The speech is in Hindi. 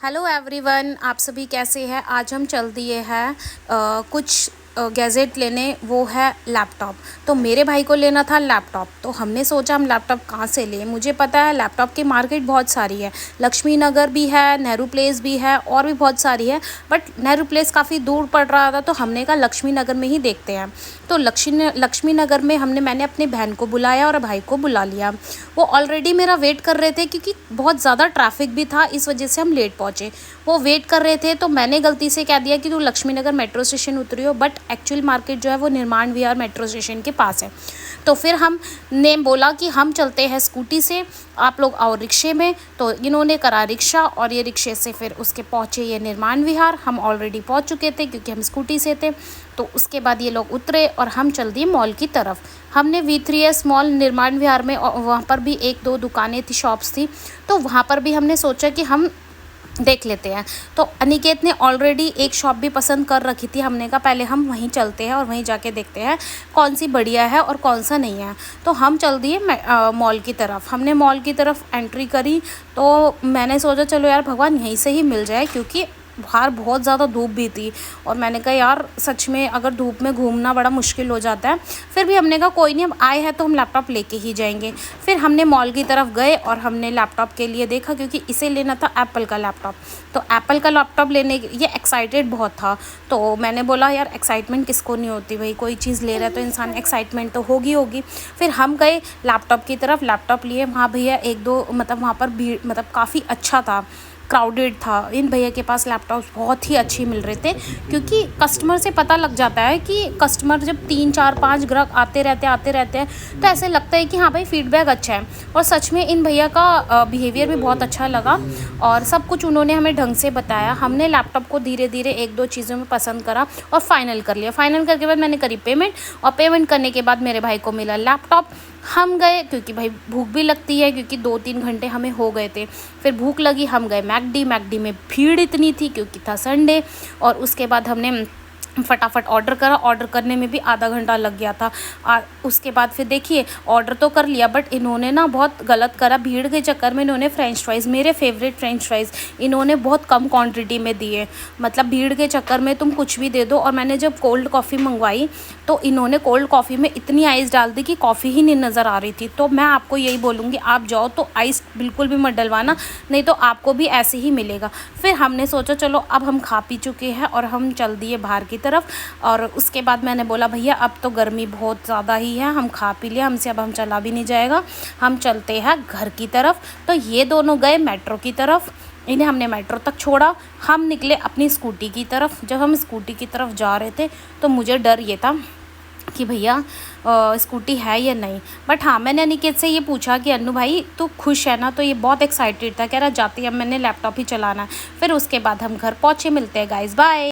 हेलो एवरीवन, आप सभी कैसे हैं। आज हम चल दिए हैं कुछ गैजेट लेने, वो है लैपटॉप। तो मेरे भाई को लेना था लैपटॉप, तो हमने सोचा हम लैपटॉप कहाँ से लें। मुझे पता है लैपटॉप की मार्केट बहुत सारी है, लक्ष्मी नगर भी है, नेहरू प्लेस भी है और भी बहुत सारी है। बट नेहरू प्लेस काफ़ी दूर पड़ रहा था, तो हमने कहा लक्ष्मी नगर में ही देखते हैं। तो लक्ष्मी नगर में मैंने अपनी बहन को बुलाया और भाई को बुला लिया। वो ऑलरेडी मेरा वेट कर रहे थे क्योंकि बहुत ज़्यादा ट्रैफिक भी था, इस वजह से हम लेट पहुँचे। वो वेट कर रहे थे, तो मैंने गलती से कह दिया कि तू लक्ष्मी नगर मेट्रो स्टेशन उतरी हो, बट एक्चुअल मार्केट जो है वो निर्माण विहार मेट्रो स्टेशन के पास है। तो फिर हमने बोला कि हम चलते हैं स्कूटी से, आप लोग आओ रिक्शे में। तो इन्होंने करा रिक्शा और ये रिक्शे से फिर उसके पहुँचे ये निर्माण विहार। हम ऑलरेडी पहुँच चुके थे क्योंकि हम स्कूटी से थे। तो उसके बाद ये लोग उतरे और हम चल दिए मॉल की तरफ। हमने V3S मॉल निर्माण विहार में, वहाँ पर भी एक दो दुकानें थी, शॉप्स थी, तो वहाँ पर भी हमने सोचा कि हम देख लेते हैं। तो अनिकेत ने ऑलरेडी एक शॉप भी पसंद कर रखी थी। हमने कहा पहले हम वहीं चलते हैं और वहीं जाके देखते हैं कौन सी बढ़िया है और कौन सा नहीं है। तो हम चल दिए मॉल की तरफ। हमने मॉल की तरफ एंट्री करी, तो मैंने सोचा चलो यार भगवान यहीं से ही मिल जाए, क्योंकि बाहर बहुत ज़्यादा धूप भी थी। और मैंने कहा यार सच में अगर धूप में घूमना बड़ा मुश्किल हो जाता है। फिर भी हमने कहा कोई नहीं, हम आए हैं तो हम लैपटॉप लेके ही जाएंगे। फिर हमने मॉल की तरफ गए और हमने लैपटॉप के लिए देखा, क्योंकि इसे लेना था एप्पल का लैपटॉप। तो एप्पल का लैपटॉप लेने ये एक्साइटेड बहुत था। तो मैंने बोला यार एक्साइटमेंट किसको नहीं होती भाई, कोई चीज़ ले रहा है तो इंसान एक्साइटमेंट तो होगी। फिर हम गए लैपटॉप की तरफ, लैपटॉप लिए। वहाँ भैया एक दो वहाँ पर भीड़ काफ़ी अच्छा था, क्राउडेड था। इन भैया के पास लैपटॉप्स बहुत ही अच्छे मिल रहे थे, क्योंकि कस्टमर से पता लग जाता है कि कस्टमर जब 3 4 5 ग्राहक आते रहते हैं तो ऐसे लगता है कि हाँ भाई फीडबैक अच्छा है। और सच में इन भैया का बिहेवियर भी बहुत अच्छा लगा और सब कुछ उन्होंने हमें ढंग से बताया। हमने लैपटॉप को धीरे धीरे एक दो चीज़ों में पसंद करा और फाइनल कर लिया। फाइनल करके बाद मैंने करी पेमेंट, और पेमेंट करने के बाद मेरे भाई को मिला लैपटॉप। हम गए क्योंकि भाई भूख भी लगती है, क्योंकि 2 3 घंटे हमें हो गए थे। फिर भूख लगी, हम गए मैकडी में भीड़ इतनी थी क्योंकि था संडे। और उसके बाद हमने फटाफट ऑर्डर करा। ऑर्डर करने में भी आधा घंटा लग गया था। उसके बाद फिर देखिए ऑर्डर तो कर लिया, बट इन्होंने ना बहुत गलत करा। भीड़ के चक्कर में इन्होंने फ्रेंच फ्राइज़, मेरे फेवरेट फ्रेंच फ्राइज़, इन्होंने बहुत कम क्वांटिटी में दिए। मतलब भीड़ के चक्कर में तुम कुछ भी दे दो। और मैंने जब कोल्ड कॉफ़ी मंगवाई तो इन्होंने कोल्ड कॉफ़ी में इतनी आइस डाल दी कि कॉफ़ी ही नहीं नज़र आ रही थी। तो मैं आपको यही बोलूँगी, आप जाओ तो आइस बिल्कुल भी मत डलवाना, नहीं तो आपको भी ऐसे ही मिलेगा। फिर हमने सोचा चलो अब हम खा पी चुके हैं और हम चल दिए बाहर की तरफ। और उसके बाद मैंने बोला भैया अब तो गर्मी बहुत ज़्यादा ही है, हम खा पी लिया, हमसे अब हम चला भी नहीं जाएगा, हम चलते हैं घर की तरफ। तो ये दोनों गए मेट्रो की तरफ, इन्हें हमने मेट्रो तक छोड़ा। हम निकले अपनी स्कूटी की तरफ। जब हम स्कूटी की तरफ जा रहे थे तो मुझे डर ये था कि भैया स्कूटी है या नहीं। बट हाँ, मैंने अनिकेत से ये पूछा कि अन्नू भाई तू खुश है ना, तो ये बहुत एक्साइटेड था, कह रहा जाते ही अब मैंने लैपटॉप ही चलाना है। फिर उसके बाद हम घर पहुँचे। मिलते हैं गाइस, बाय।